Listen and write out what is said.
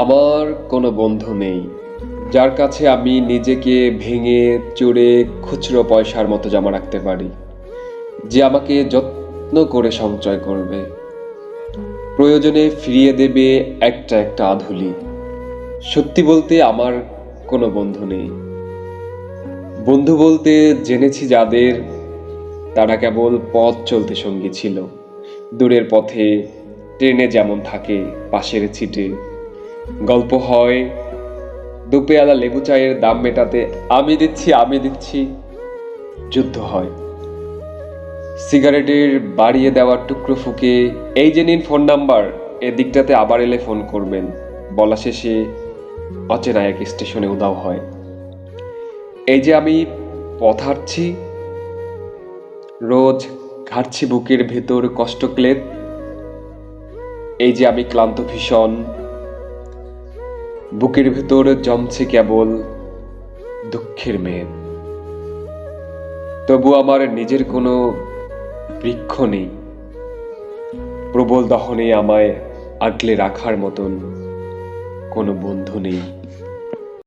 আমার কোনো বন্ধু নেই যার কাছে আমি নিজেকে ভেঙে চুরে খুচরো পয়সার মতো জমা রাখতে পারি, যে আমাকে যত্ন করে সঞ্চয় করবে, প্রয়োজনে ফিরিয়ে দেবে একটা একটা আধুলি। সত্যি বলতে আমার কোনো বন্ধু নেই। বন্ধু বলতে জেনেছি যাদের, তারা কেবল পথ চলতে সঙ্গী ছিল। দূরের পথে ট্রেনে যেমন থাকে পাশের ছিটে, গল্প হয়, দুপেয়ালা লেবু চায়ের দাম মেটাতে আমি দিচ্ছি আমি দিচ্ছি, যুদ্ধ হয় সিগারেটের বাড়িয়ে দেওয়ার টুকরো ফুঁকে, এই যে নিন ফোন নাম্বার, এ দিকটাতে আবার এলে ফোন করবেন, বলা শেষে অচেনা এক স্টেশনে উধাও হয়। এই যে আমি পথ হাঁটছি, রোজ ঘাটছি বুকের ভেতর কষ্টক্লেদ, এই যে আমি ক্লান্ত ভীষণ, বুকের ভেতর জমছে কেবল দুঃখের মেদ। তবু আমার নিজের কোনো বৃক্ষ নেই, প্রবল দহনে আমায় আগলে রাখার মতন কোনো বন্ধু নেই।